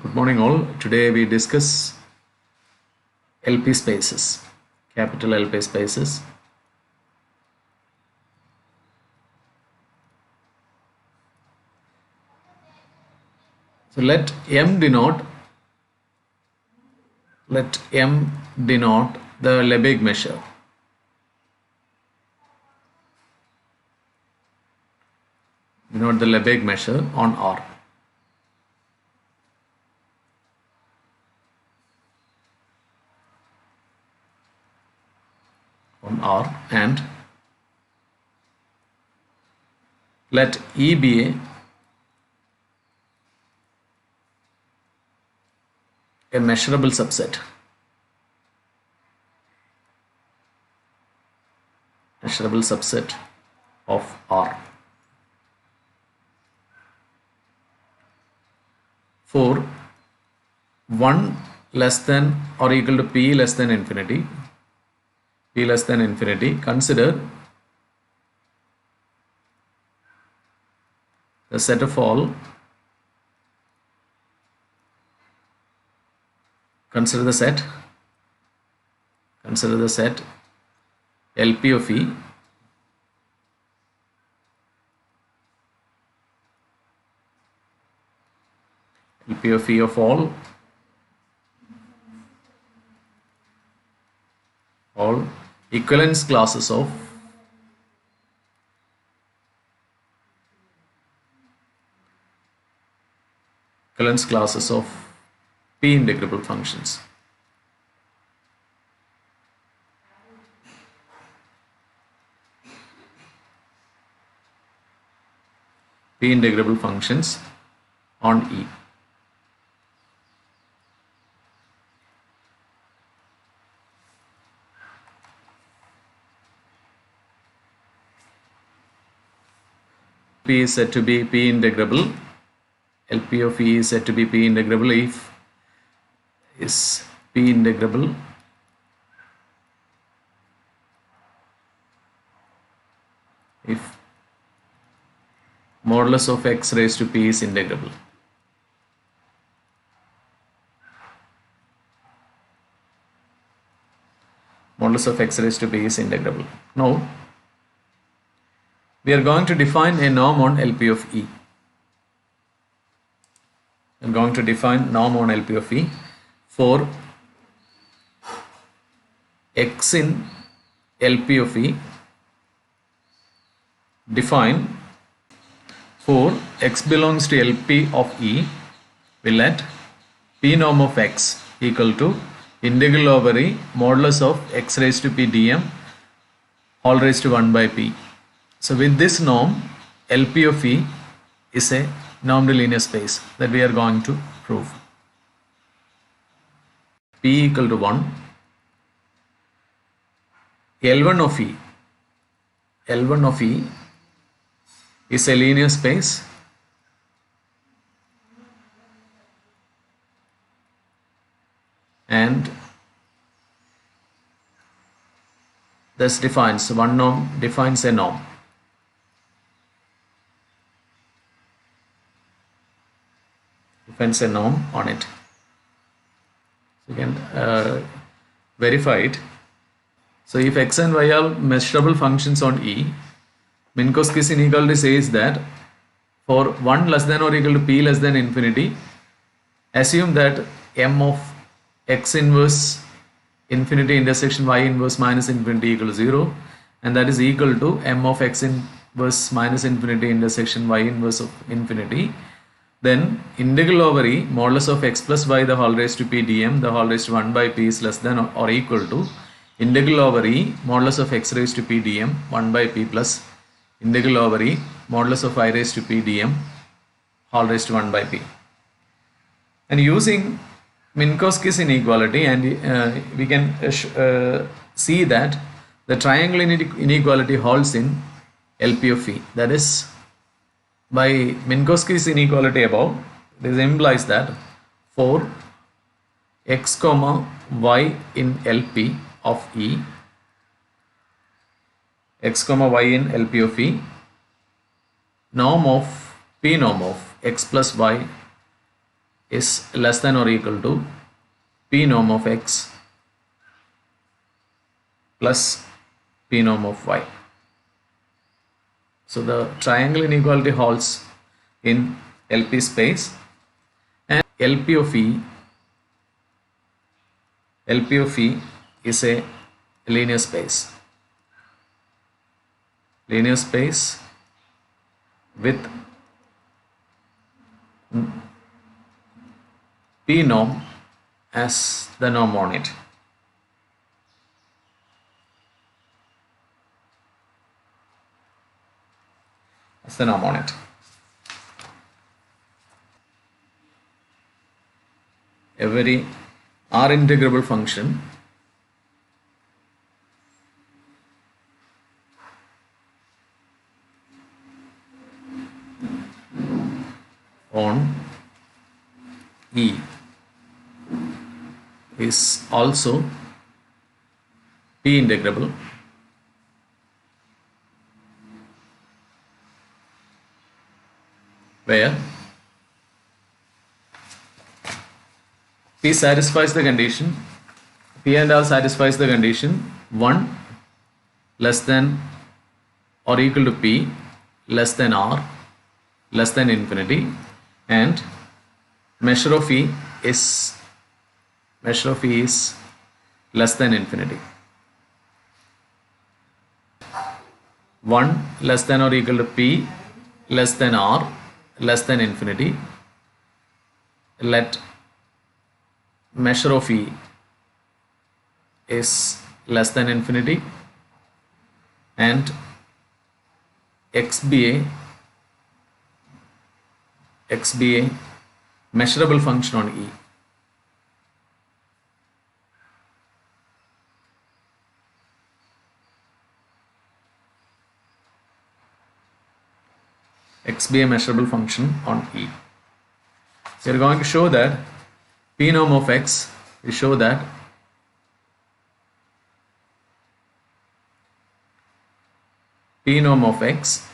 Good morning all. Today we discuss LP spaces, capital LP spaces. So let M denote the Lebesgue measure. Denote the Lebesgue measure on R. On R, and let E be a measurable subset. Measurable subset of R. For 1 less than or equal to P less than infinity, consider the set of all, consider the set LP of E of all equivalence classes of P integrable functions. P integrable functions on E. P is said to be P integrable. LP of E is said to be P integrable if modulus of x raised to P is integrable. Modulus of x raised to P is integrable. Now we are going to define a norm on LP of E. I'm going to define norm on LP of E for x in LP of E. Define for x belongs to LP of E, we let P norm of x equal to integral over E modulus of x raised to P dm all raised to 1 by P. So with this norm, LP of E is a normed linear space that we are going to prove. P equal to 1. L1 of E is a linear space and thus defines a norm on it. So you can verify it. So if x and y are measurable functions on E, Minkowski's inequality says that for 1 less than or equal to P less than infinity, assume that M of x inverse infinity intersection y inverse minus infinity equal to 0, and that is equal to M of x inverse minus infinity intersection y inverse of infinity. Then integral over E modulus of x plus y the whole raised to P dm the whole raised to 1 by P is less than or equal to integral over E modulus of x raised to P dm 1 by P plus integral over E modulus of I raised to P dm whole raised to 1 by P. And using Minkowski's inequality, and we can see that the triangle inequality holds in LP of E. That is, by Minkowski's inequality above, this implies that for x comma y in LP of E, x comma y in LP of E, norm of P norm of x plus y is less than or equal to p norm of x plus p norm of y. So the triangle inequality holds in LP space, and LP of E is a linear space with P norm as the norm on it. A very R integrable function on E is also P integrable where P satisfies the condition, P and R satisfies the condition 1 less than or equal to P less than R less than infinity, and measure of E is less than infinity. 1 less than or equal to P less than R less than infinity. Let measure of E is less than infinity and x be a measurable function on E. X be a measurable function on E. So we are going to show that P norm of X, we show that P norm of X,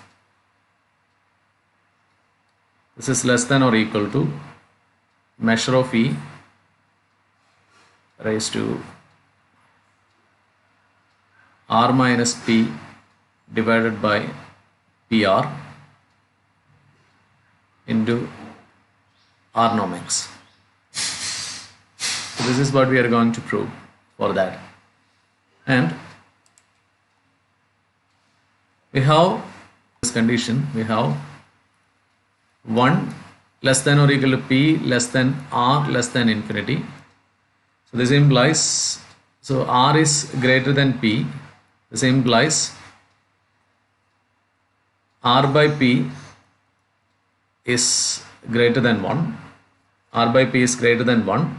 this is less than or equal to measure of E raised to R minus P divided by PR into R norm X. So this is what we are going to prove for that. And we have this condition, we have 1 less than or equal to P less than R less than infinity. So this implies, so R is greater than P, this implies R by P is greater than 1, R by P is greater than 1,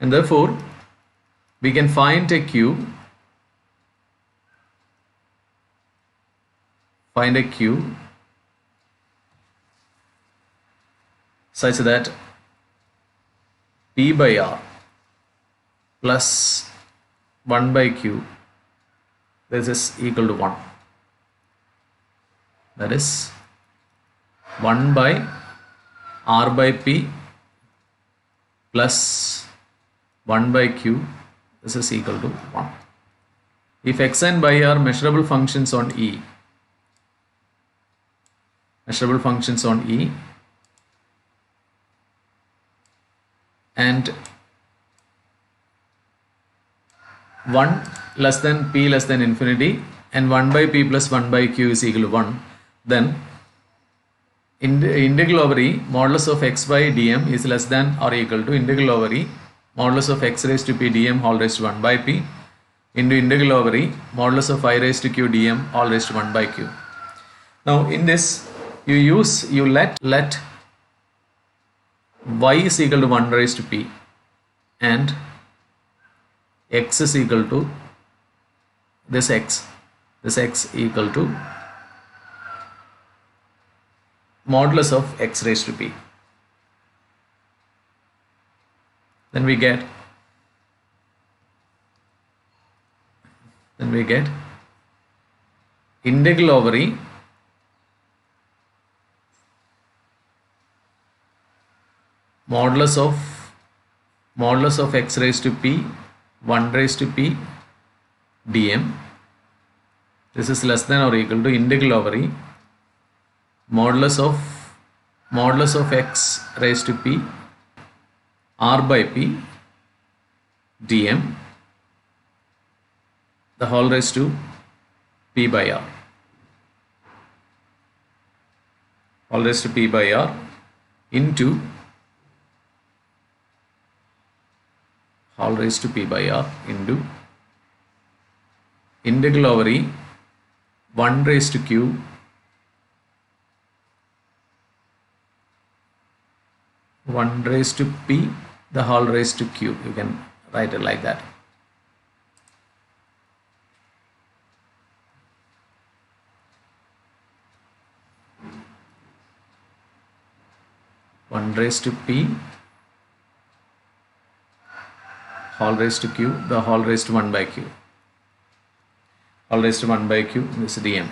and therefore we can find a Q such that P by R plus 1 by Q, this is equal to 1. That is 1 by R by P plus 1 by Q, this is equal to 1. If X and Y are measurable functions on E, and 1 less than P less than infinity and 1 by P plus 1 by Q is equal to 1, then integral over E modulus of x by dm is less than or equal to integral over E modulus of x raised to P dm whole raised to 1 by P into integral over E modulus of I raised to Q dm whole raised to 1 by Q. Now in this you let y is equal to 1 raised to P and x is equal to this x equal to modulus of x raised to P. Then we get integral over E modulus of x raised to p 1 raised to p dm. This is less than or equal to integral over e modulus of x raised to p r by p dm the whole raised to p by r, whole raised to p by r into whole raised to p by r into integral over e 1 raised to q 1 raised to p the whole raised to q. You can write it like that. One raised to p whole raised to q the whole raised to 1 by q, whole raised to 1 by q, this is dm.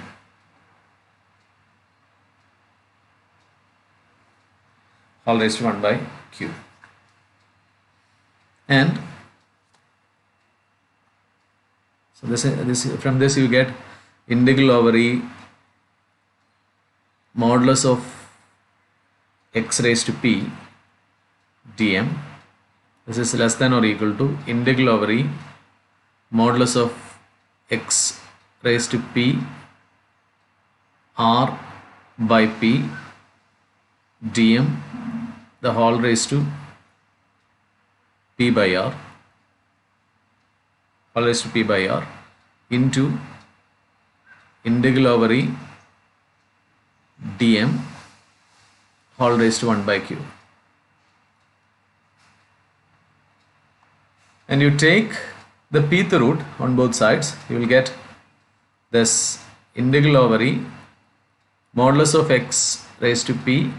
Whole raised to 1 by q. And so this from this you get integral over e modulus of x raised to p dm. This is less than or equal to integral over e modulus of x raised to p r by p dm the whole raised to p by r, whole raised to p by r into integral over e dm whole raised to 1 by q. And you take the pth root on both sides, you will get this integral over e modulus of x raised to p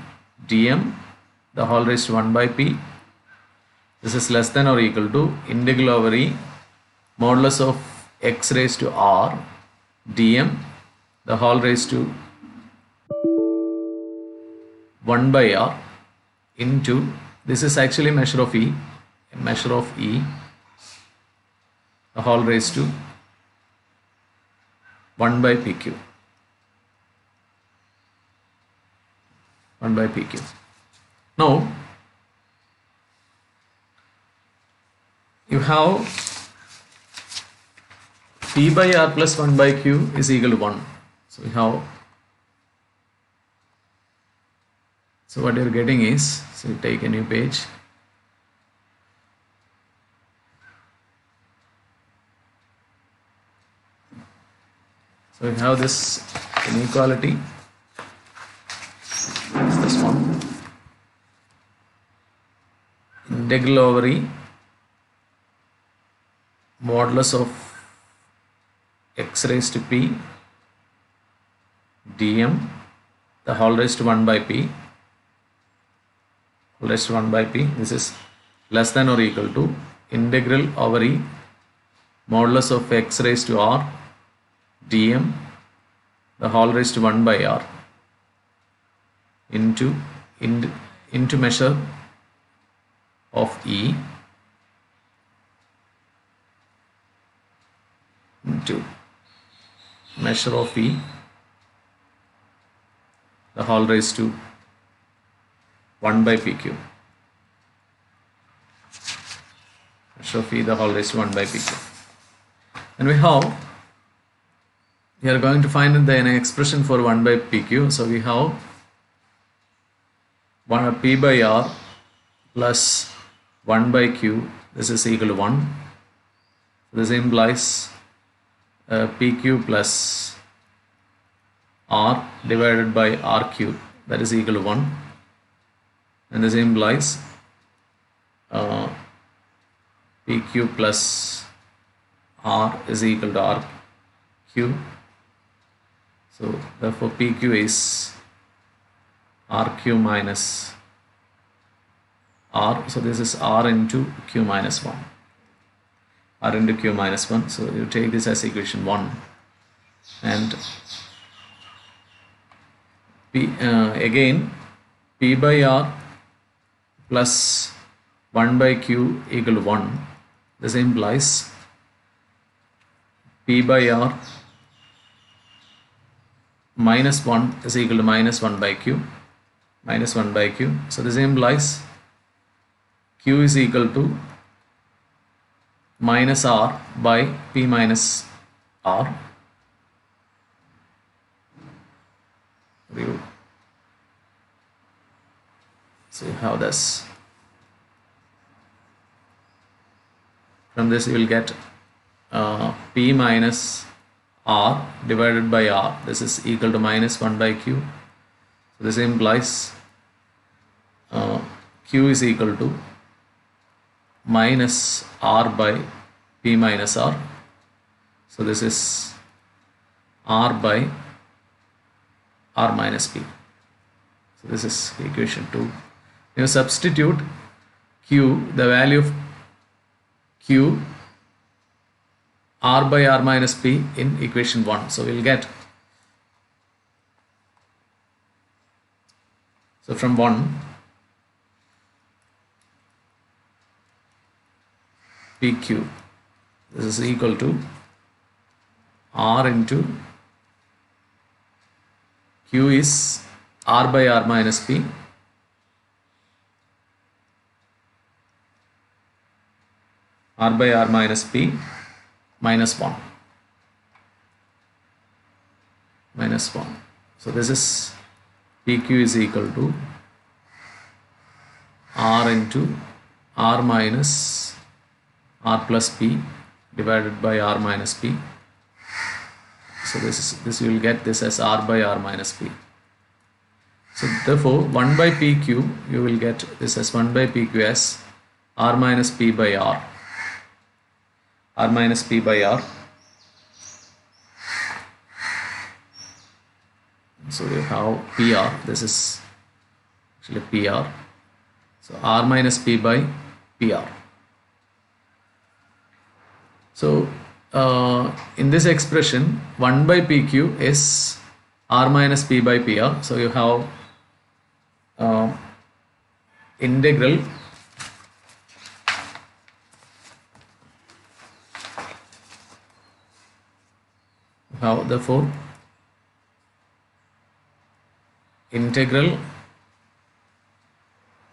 dm the whole raised to 1 by p. This is less than or equal to integral over e modulus of x raised to r dm the whole raised to 1 by r into, this is actually measure of e the whole raised to 1 by pq, 1 by pq. Now you have p by r plus 1 by q is equal to 1. So we have, so what you're getting is, so you take a new page, so we have this inequality, it's this one, integral over e modulus of x raised to p dm the whole raised to 1 by p, whole raised to 1 by p. This is less than or equal to integral over e modulus of x raised to r dm the whole raised to 1 by r into measure of e into measure of e the whole raised to 1 by pq, measure of e the whole raised to 1 by pq. And we are going to find an expression for 1 by pq. So we have 1 p by r plus 1 by q, this is equal to 1. This implies pq plus r divided by r cube, that is equal to 1. And this implies pq plus r is equal to r cube. So therefore pq is rq minus r, so this is r into q minus 1, r into q minus 1. So you take this as equation 1, and again p by r plus 1 by q equal to 1. This implies p by r minus 1 is equal to minus 1 by q, minus 1 by q. So this implies q is equal to minus r by p minus r. So you have this. From this you will get p minus r divided by r. This is equal to minus 1 by q. So this implies q is equal to minus r by p minus r. So this is r by r minus p. So this is equation 2. You substitute q, the value of q, r by r minus p in equation 1. So we'll get, so from 1, pq, this is equal to r into q is r by r minus p, r by r minus p minus 1, minus 1. So this is pq is equal to r into r minus r plus p divided by r minus p. So this you will get this as r by r minus p. So therefore 1 by pq you will get this as 1 by pq as r minus p by r, r minus p by r. So you have pr, this is actually pr, so r minus p by pr. So in this expression 1 by pq is r minus p by pr. So you have integral therefore integral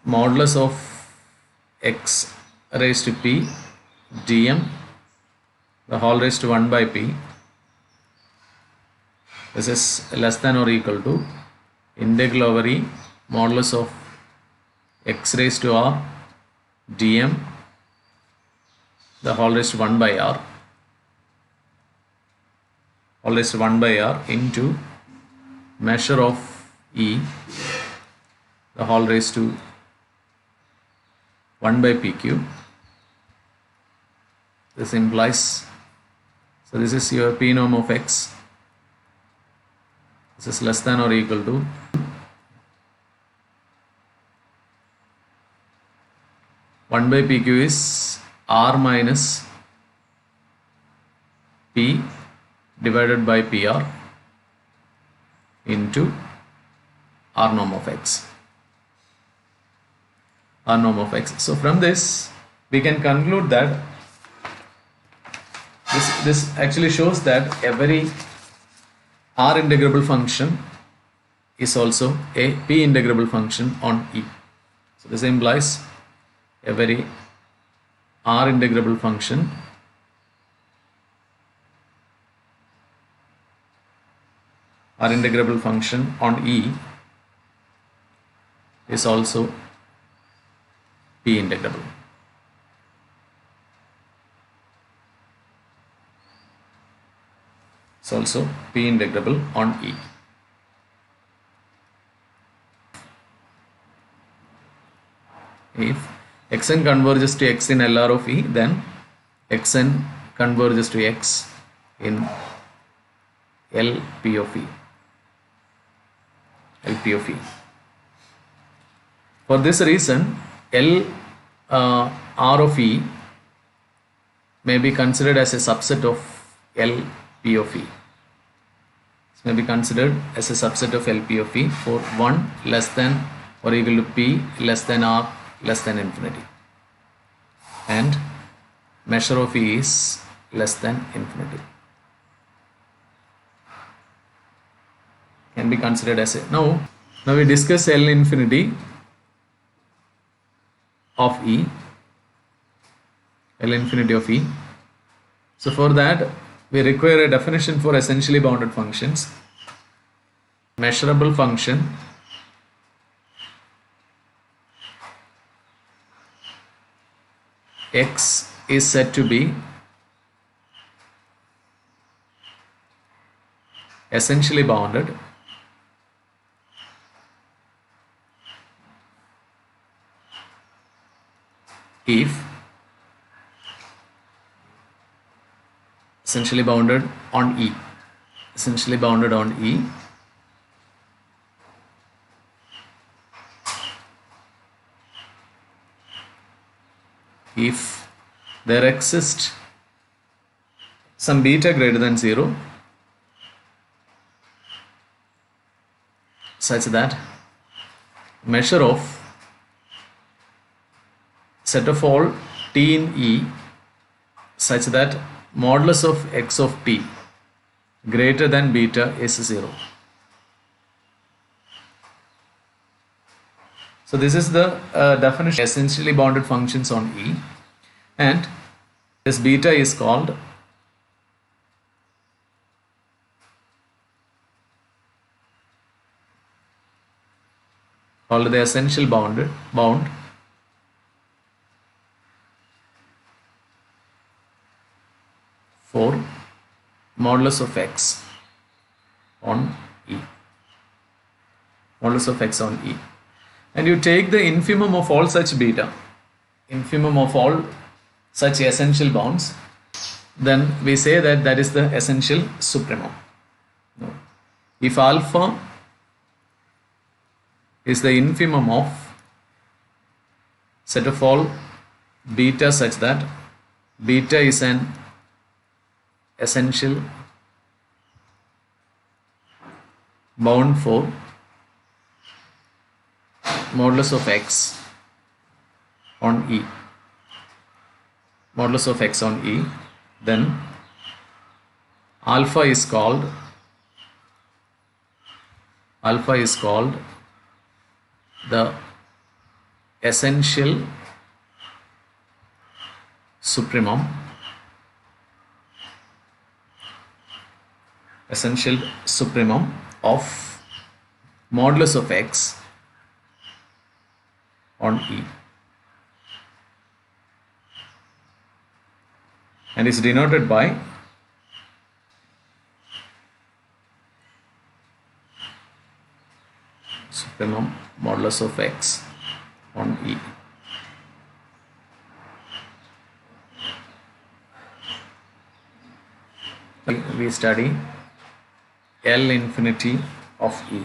modulus of x raised to p dm the whole raised to 1 by p. This is less than or equal to integral over e modulus of x raised to r dm the whole raised to 1 by r, whole raised to 1 by r into measure of e the whole raised to 1 by pq. This implies, so this is your p norm of x, this is less than or equal to one by pq is r minus p divided by pr into r norm of x, r norm of x. So from this we can conclude that this actually shows that every r integrable function is also a p integrable function on E. So this implies every r integrable function on E is also p integrable. It's also p integrable on E. If xn converges to x in LR of E, then xn converges to x in LP of E. LP of E. For this reason, R of E may be considered as a subset of LP of E. This may be considered as a subset of LP of E for 1 less than or equal to P less than R less than infinity, and measure of E is less than infinity. Can be considered as a now we discuss L infinity of E. L infinity of E. So for that we require a definition for essentially bounded functions. Measurable function x is said to be essentially bounded if essentially bounded on E, essentially bounded on E, if there exists some beta greater than 0 such that measure of set of all t in E such that modulus of x of t greater than beta is 0. So this is the definition of essentially bounded functions on E, and this beta is called the essential bound for modulus of x on E, modulus of x on E. And you take the infimum of all such beta, infimum of all such essential bounds, then we say that that is the essential supremum. No. If alpha is the infimum of set of all beta such that beta is an essential bound for modulus of x on E, modulus of x on E, then alpha is called the essential supremum, of modulus of x on E, and is denoted by supremum modulus of x on E. We study L infinity of E.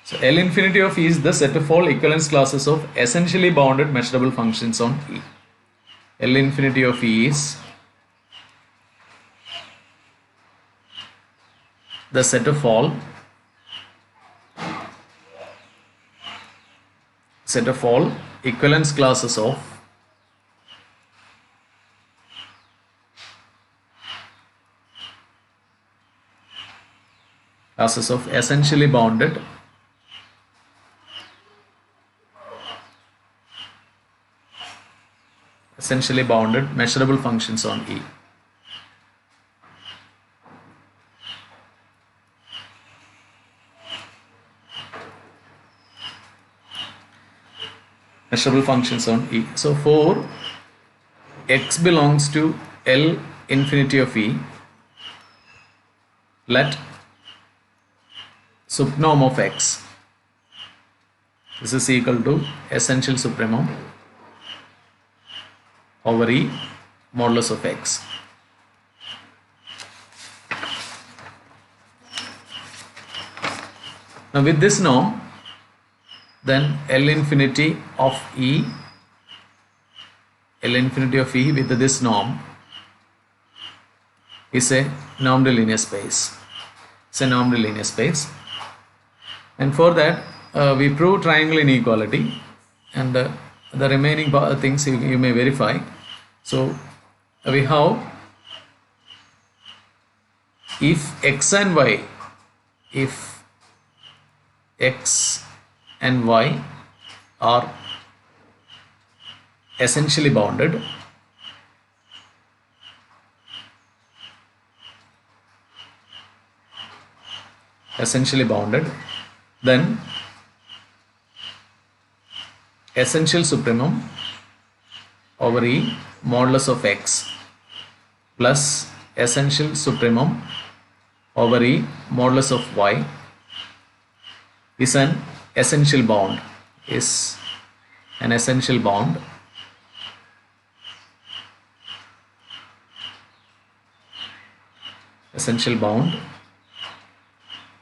So L infinity of E is the set of all equivalence classes of essentially bounded measurable functions on E. L infinity of E is the set of all equivalence classes of essentially bounded measurable functions on E. Measurable functions on E. So for x belongs to L infinity of E, let subnorm of x, this is equal to essential supremum over E modulus of x. Now with this norm, then L infinity of E with this norm is a normed linear space. It's a normed linear space, and for that we prove triangle inequality, and the remaining things you may verify. So we have, if x and y, if x and y are essentially bounded, then essential supremum over E modulus of x plus essential supremum over E modulus of y is an essential bound,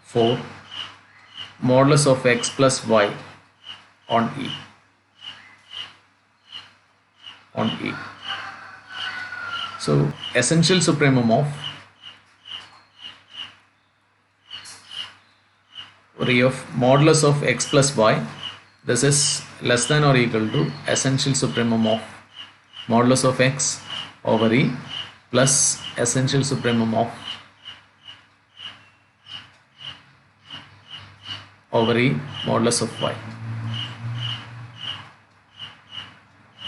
for modulus of x plus y on E. So essential supremum of E of modulus of x plus y, this is less than or equal to essential supremum of modulus of x over E plus essential supremum of over E modulus of y.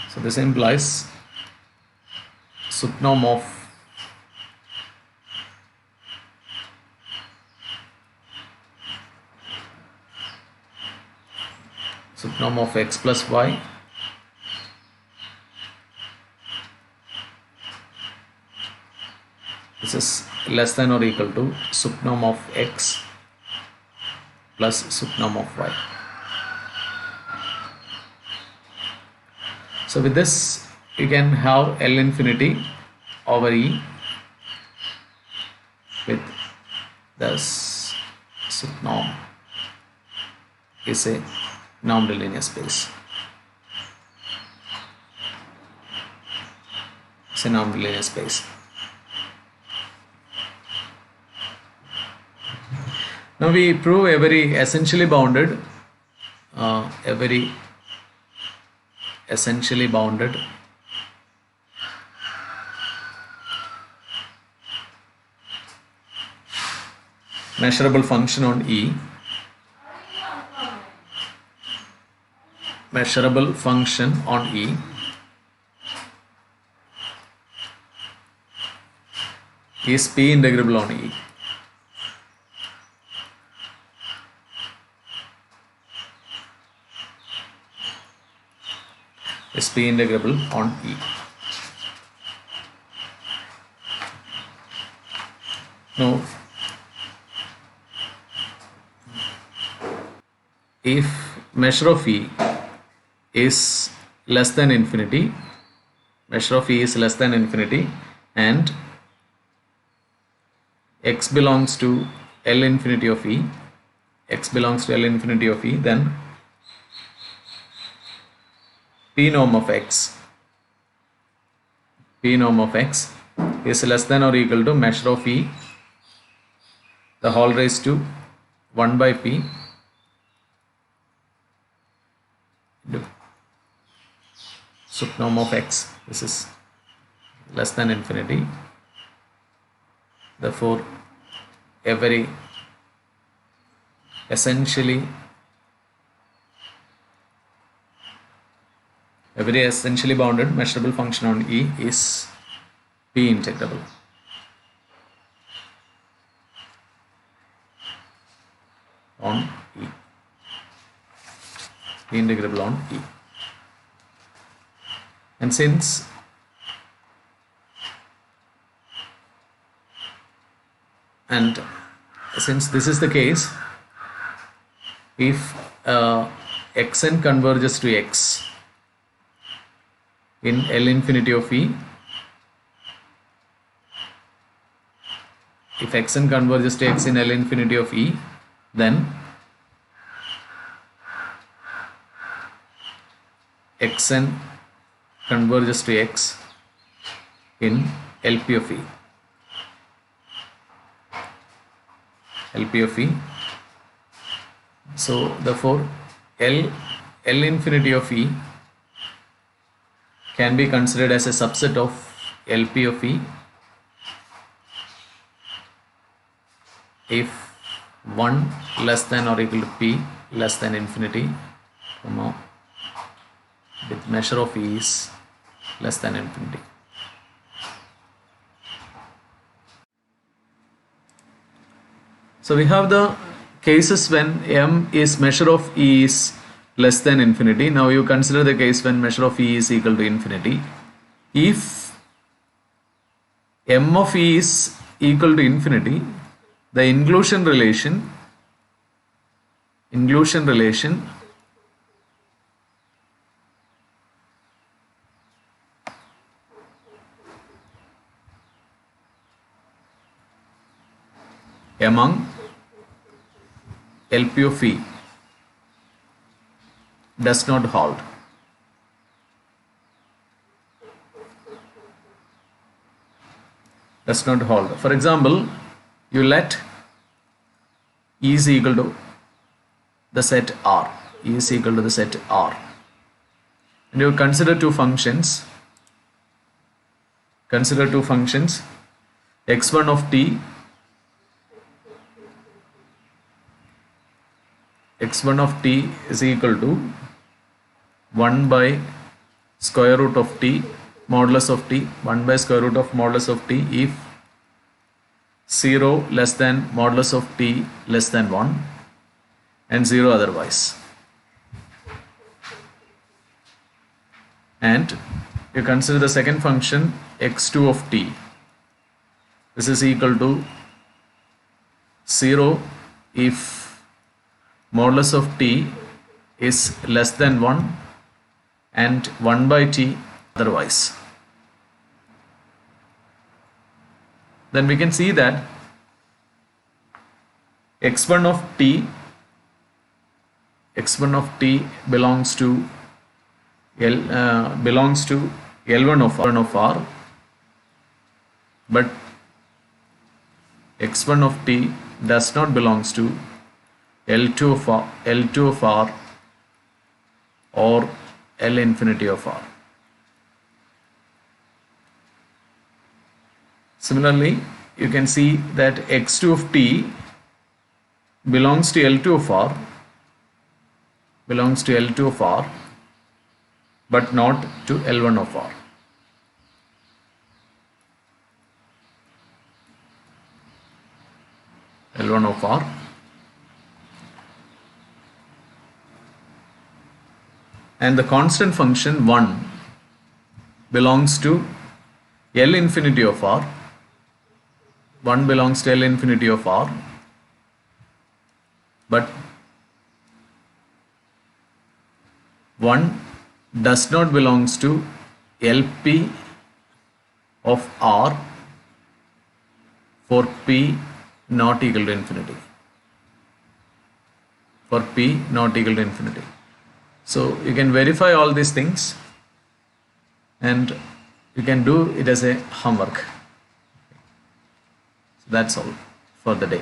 So this implies supnom of x plus y this is less than or equal to supnom of x plus supnom of y. So with this you can have L infinity over E with this supnom is a non-linear space. It's a non-linear space. Now we prove every essentially bounded measurable function on E, is P integrable on E. Is P integrable on E. Now, if measure of E is less than infinity, and x belongs to L infinity of E, then P norm of x is less than or equal to measure of E the whole raised to 1 by P supnom of x. This is less than infinity. Therefore, every essentially bounded measurable function on E is P integrable on E. And since this is the case, if xn converges to x in L infinity of E, if xn converges to x in L infinity of E, then xn converges to x in LP of E. So therefore L infinity of E can be considered as a subset of LP of E if 1 less than or equal to P less than infinity, comma, with measure of E is less than infinity. So we have the cases when M is measure of E is less than infinity. Now you consider the case when measure of E is equal to infinity. If M of E is equal to infinity, the inclusion relation among LP of E does not hold. For example, you let E is equal to the set R. E is equal to the set R. And you consider two functions. X1 of t is equal to 1 by square root of t modulus of t, 1 by square root of modulus of t if 0 less than modulus of t less than 1 and 0 otherwise. And you consider the second function x2 of t. This is equal to 0 if modulus of t is less than 1 and 1 by t otherwise. Then we can see that x1 of t belongs to L1 of R, but x1 of t does not belongs to L2 of R or L infinity of R. Similarly, you can see that x2 of t belongs to L2 of R, but not to L1 of R. L1 of R. And the constant function 1 belongs to L infinity of R. 1 belongs to L infinity of R, but 1 does not belongs to LP of R for P not equal to infinity. So you can verify all these things and you can do it as a homework. That's all for the day.